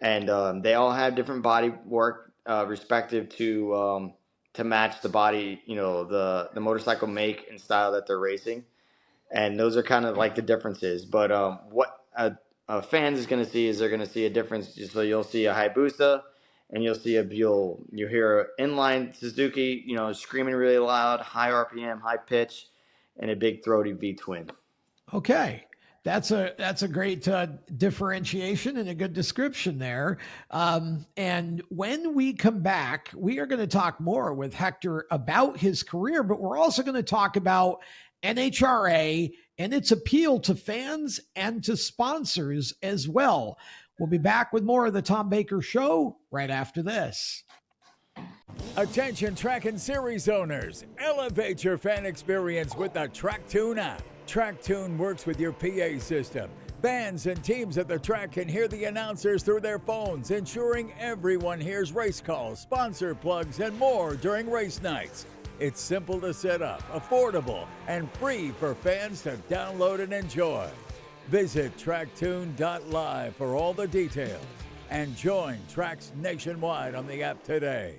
And they all have different body work respective to match the body, the motorcycle make and style that they're racing. And those are kind of like the differences. But what a fans is going to see is they're going to see a difference. So you'll see a Hayabusa, and you'll hear an inline Suzuki, screaming really loud, high RPM, high pitch, and a big throaty V twin. Okay. That's a great differentiation and a good description there. And when we come back, we are going to talk more with Hector about his career, but we're also going to talk about NHRA and its appeal to fans and to sponsors as well. We'll be back with more of the Tom Baker Show right after this. Attention track and series owners, elevate your fan experience with the TrackTune app. TrackTune works with your PA system. Fans and teams at the track can hear the announcers through their phones, ensuring everyone hears race calls, sponsor plugs, and more during race nights. It's simple to set up, affordable, and free for fans to download and enjoy. Visit tracktune.live for all the details and join tracks nationwide on the app today.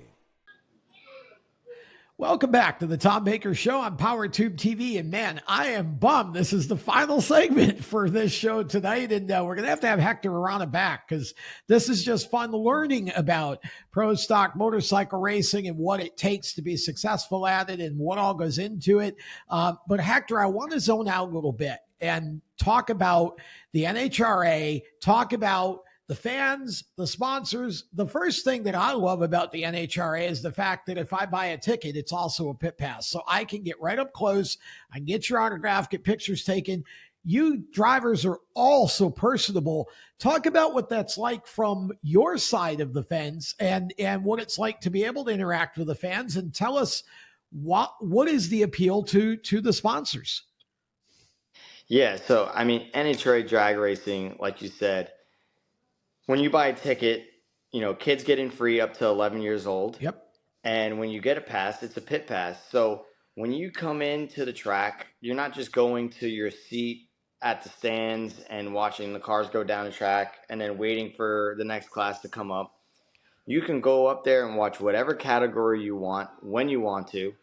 Welcome back to the Tom Baker Show on PowerTube TV. And man, I am bummed this is the final segment for this show tonight. And we're going to have Hector Arana back because this is just fun learning about pro stock motorcycle racing and what it takes to be successful at it and what all goes into it. But Hector, I want to zone out a little bit and talk about the NHRA, talk about the fans, the sponsors. The first thing that I love about the NHRA is the fact that if I buy a ticket, it's also a pit pass. So I can get right up close. I can get your autograph, get pictures taken. You drivers are all so personable. Talk about what that's like from your side of the fence and what it's like to be able to interact with the fans, and tell us what is the appeal to the sponsors. Yeah, so I mean, NHRA drag racing, like you said, when you buy a ticket, kids get in free up to 11 years old. Yep. And when you get a pass, it's a pit pass. So when you come into the track, you're not just going to your seat at the stands and watching the cars go down the track and then waiting for the next class to come up. You can go up there and watch whatever category you want when you want to.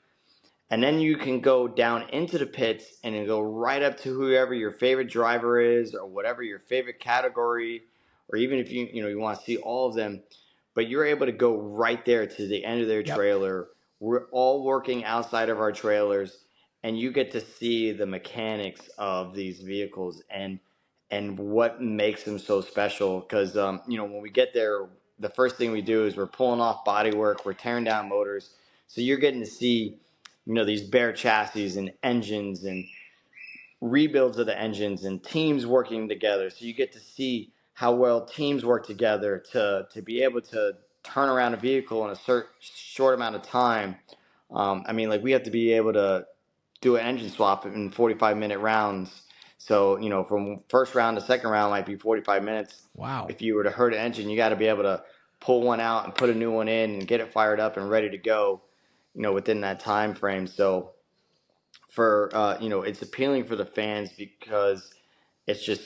And then you can go down into the pits and then go right up to whoever your favorite driver is or whatever your favorite category, or even if you want to see all of them, but you're able to go right there to the end of their trailer. We're all working outside of our trailers, and you get to see the mechanics of these vehicles and what makes them so special. Because when we get there, the first thing we do is we're pulling off bodywork, we're tearing down motors, so you're getting to see these bare chassis and engines and rebuilds of the engines and teams working together. So you get to see how well teams work together to be able to turn around a vehicle in a short amount of time. We have to be able to do an engine swap in 45-minute rounds. So, from first round to second round might be 45 minutes. Wow. If you were to hurt an engine, you got to be able to pull one out and put a new one in and get it fired up and ready to go, within that time frame. So for, it's appealing for the fans because it's just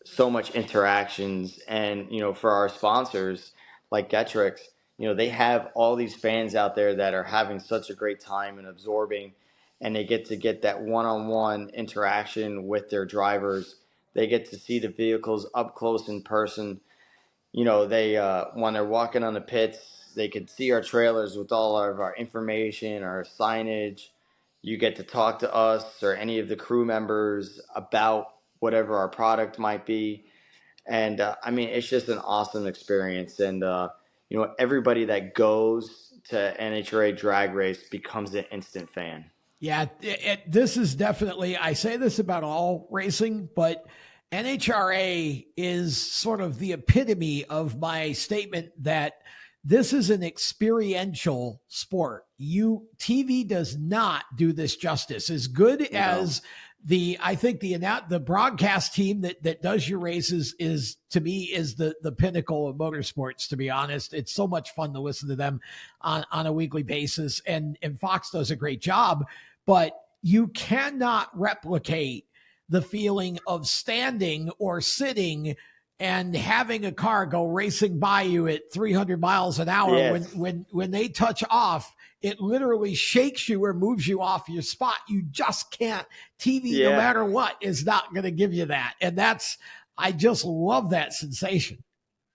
so much interactions. And, for our sponsors like Getrix, they have all these fans out there that are having such a great time and absorbing and they get that one-on-one interaction with their drivers. They get to see the vehicles up close in person. They when they're walking on the pits, they can see our trailers with all of our information, our signage. You get to talk to us or any of the crew members about whatever our product might be. And I mean, it's just an awesome experience. And everybody that goes to NHRA drag race becomes an instant fan. Yeah, this is definitely, I say this about all racing, but NHRA is sort of the epitome of my statement that this is an experiential sport. TV does not do this justice. As good as I think the broadcast team that does your races is, to me, is the pinnacle of motorsports, to be honest. It's so much fun to listen to them on a weekly basis. And Fox does a great job, but you cannot replicate the feeling of standing or sitting and having a car go racing by you at 300 miles an hour. Yes. When they touch off, it literally shakes you or moves you off your spot. You just can't. TV, no matter what, is not going to give you that. And I just love that sensation.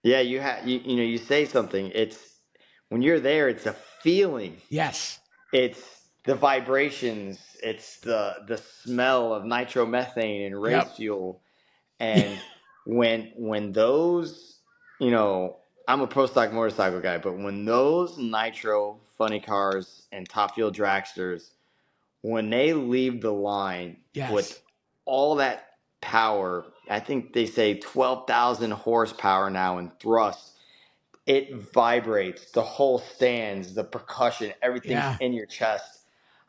Yeah, you say something. It's when you're there, it's a feeling. Yes. It's the vibrations. It's the smell of nitromethane and race fuel. And when those, I'm a pro stock motorcycle guy, but when those nitro funny cars and top fuel dragsters, when they leave the line with all that power, I think they say 12,000 horsepower now in thrust, it vibrates the whole stands, the percussion, everything's in your chest.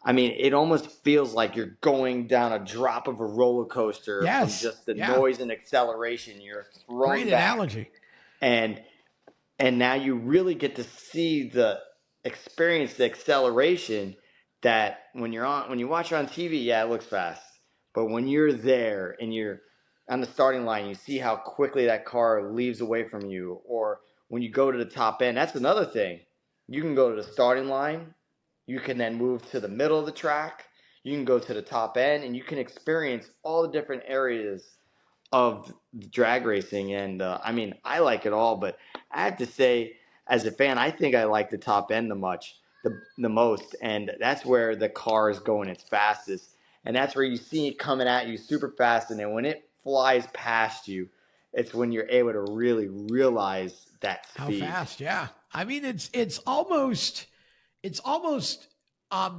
I mean, it almost feels like you're going down a drop of a roller coaster from just the noise and acceleration. You're thrown Great back. Analogy. And now you really get to see experience the acceleration that when you watch it on TV, it looks fast. But when you're there and you're on the starting line, you see how quickly that car leaves away from you. Or when you go to the top end, that's another thing. You can go to the starting line. You can then move to the middle of the track. You can go to the top end, and you can experience all the different areas of drag racing. And I mean, I like it all, but I have to say, as a fan, I think I like the top end the most, and that's where the car is going its fastest, and that's where you see it coming at you super fast, and then when it flies past you, it's when you're able to really realize that speed. How fast? Yeah, I mean, it's almost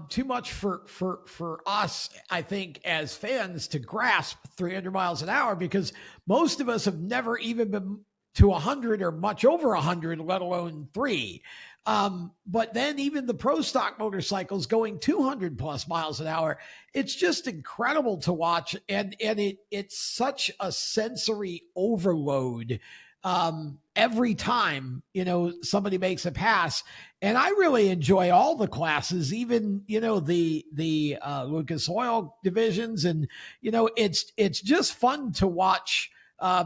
too much for us, I think, as fans to grasp 300 miles an hour, because most of us have never even been to 100 or much over 100, let alone 3. But then even the pro stock motorcycles going 200 plus miles an hour, it's just incredible to watch. And it's such a sensory overload every time, somebody makes a pass. And I really enjoy all the classes, even, the Lucas Oil divisions. And, it's just fun to watch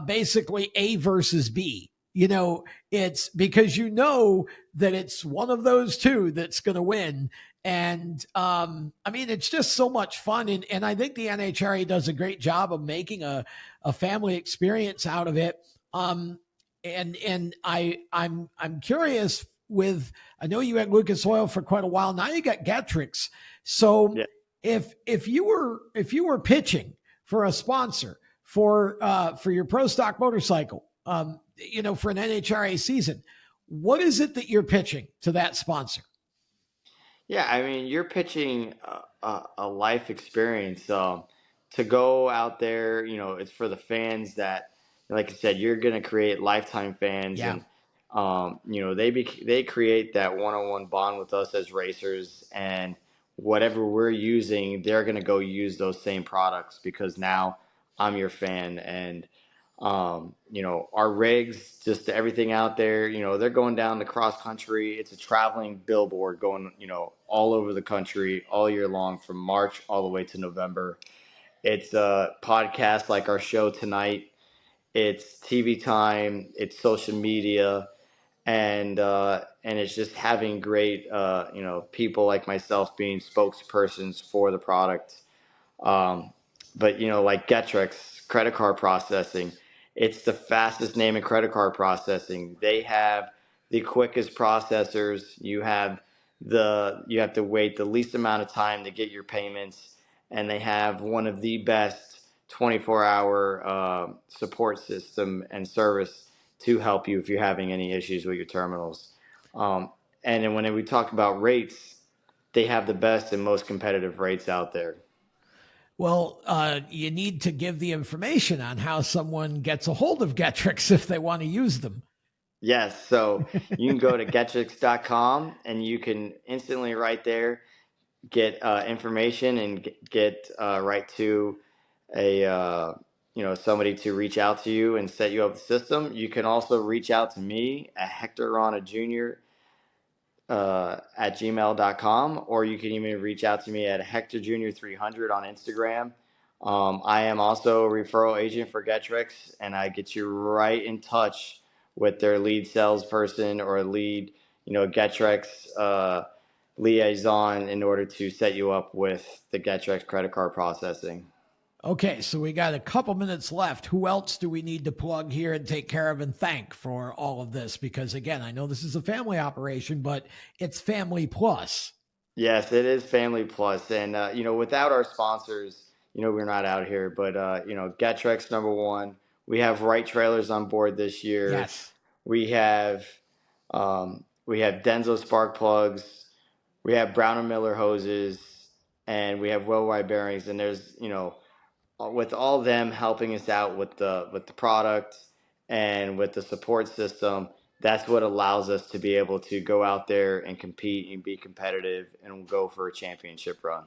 basically A versus B. It's because that it's one of those two that's going to win. And I mean, it's just so much fun. And I think the NHRA does a great job of making a family experience out of it. And I'm curious I know you had Lucas Oil for quite a while. Now you got Getrix. So if you were pitching for a sponsor for your pro stock motorcycle, for an NHRA season, what is it that you're pitching to that sponsor? Yeah, I mean, you're pitching a life experience to go out there. It's for the fans that, like I said, you're going to create lifetime fans, and they create that one-on-one bond with us as racers, and whatever we're using, they're going to go use those same products because now I'm your fan. And our rigs, just everything out there, they're going down the cross country. It's a traveling billboard going, all over the country all year long from March all the way to November. It's a podcast like our show tonight. It's TV time. It's social media. and it's just having great people like myself being spokespersons for the product. But like Getrix credit card processing, it's the fastest name in credit card processing. They have the quickest processors. You have to wait the least amount of time to get your payments, and they have one of the best 24-hour support system and service to help you if you're having any issues with your terminals. And then when we talk about rates, they have the best and most competitive rates out there. Well, you need to give the information on how someone gets a hold of Getrix if they want to use them. Yes, so you can go to getrix.com and you can instantly right there get information and get right to a somebody to reach out to you and set you up the system. You can also reach out to me at Hector Arana Jr. At gmail.com, or you can even reach out to me at Hector Jr. 300 on Instagram. I am also a referral agent for Getrix, and I get you right in touch with their lead salesperson or lead, Getrix liaison in order to set you up with the Getrix credit card processing. Okay, so we got a couple minutes left. Who else do we need to plug here and take care of and thank for all of this? Because again, I know this is a family operation, but it's family plus. Yes, it is family plus. And, without our sponsors, we're not out here. But, Getrix, number one. We have Right Trailers on board this year. Yes. We have Denso spark plugs. We have Brown and Miller hoses. And we have Worldwide bearings. And there's, with all of them helping us out with the product and with the support system, that's what allows us to be able to go out there and compete and be competitive and go for a championship run.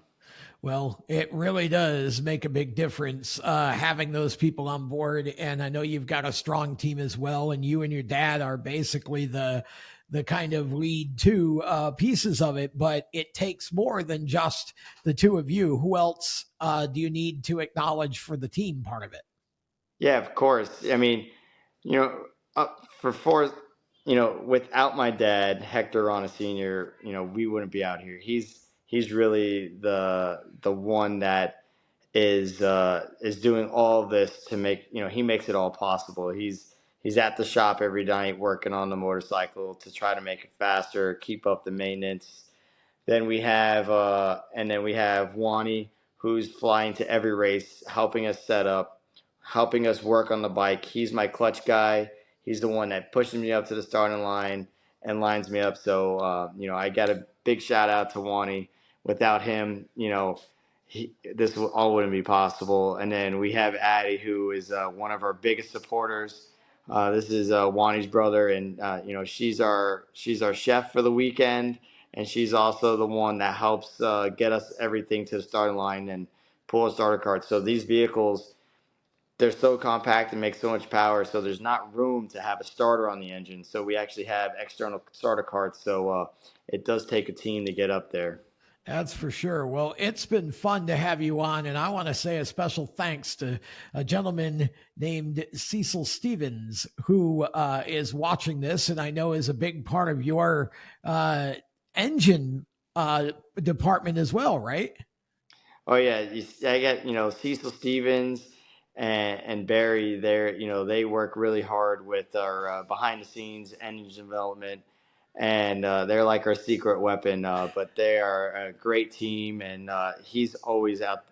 Well, it really does make a big difference having those people on board. And I know you've got a strong team as well. And you and your dad are basically the kind of lead two pieces of it, but it takes more than just the two of you. Who else do you need to acknowledge for the team part of it? Yeah, of course. I mean, without my dad, Hector Arana Sr., we wouldn't be out here. He's really the one that is doing all of this to make, he makes it all possible. He's at the shop every night working on the motorcycle to try to make it faster, keep up the maintenance. Then we have Wani, who's flying to every race, helping us set up, helping us work on the bike. He's my clutch guy. He's the one that pushes me up to the starting line and lines me up. So, I got a big shout out to Wani. Without him, this all wouldn't be possible. And then we have Addie, who is one of our biggest supporters. This is Wani's brother, and she's our chef for the weekend, and she's also the one that helps get us everything to the starting line and pull a starter cart. So these vehicles, they're so compact and make so much power, so there's not room to have a starter on the engine. So we actually have external starter carts. So it does take a team to get up there. That's for sure. Well, it's been fun to have you on, and I want to say a special thanks to a gentleman named Cecil Stevens, who is watching this, and I know is a big part of your engine department as well, right? Oh yeah, I got Cecil Stevens and Barry. They work really hard with our behind the scenes engine development. And they're like our secret weapon, but they are a great team, and he's always out,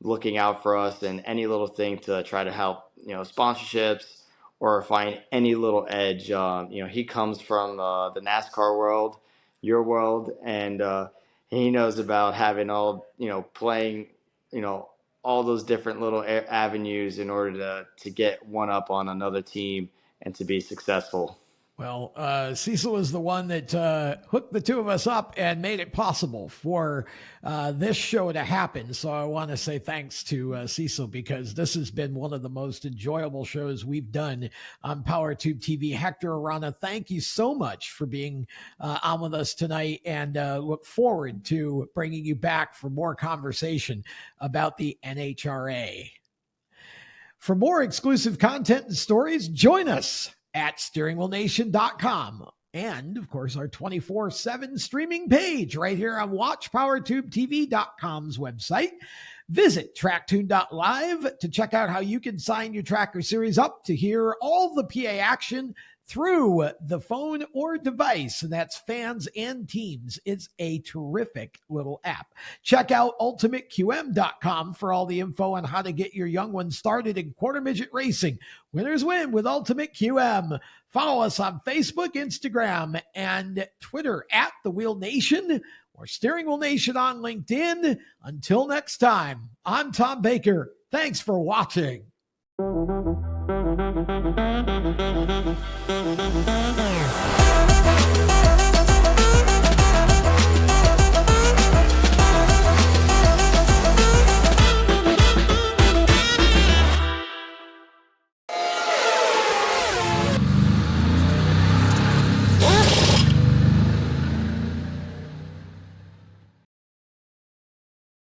looking out for us and any little thing to try to help, sponsorships or find any little edge. He comes from the NASCAR world, your world, and he knows about having all, playing, all those different little avenues in order to get one up on another team and to be successful. Well, Cecil is the one that hooked the two of us up and made it possible for this show to happen. So I want to say thanks to Cecil, because this has been one of the most enjoyable shows we've done on PowerTube TV. Hector Arana, thank you so much for being on with us tonight, and look forward to bringing you back for more conversation about the NHRA. For more exclusive content and stories, join us at steeringwheelnation.com. And, of course, our 24/7 streaming page right here on watchpowertubetv.com's website. Visit tracktune.live to check out how you can sign your tracker series up to hear all the PA action through the phone or device. And that's fans and teams. It's a terrific little app. Check out ultimateqm.com for all the info on how to get your young ones started in quarter midget racing. Winners win with Ultimate QM. Follow us on Facebook, Instagram, and Twitter at The Wheel Nation or Steering Wheel Nation on LinkedIn. Until next time, I'm Tom Baker. Thanks for watching. Thank you.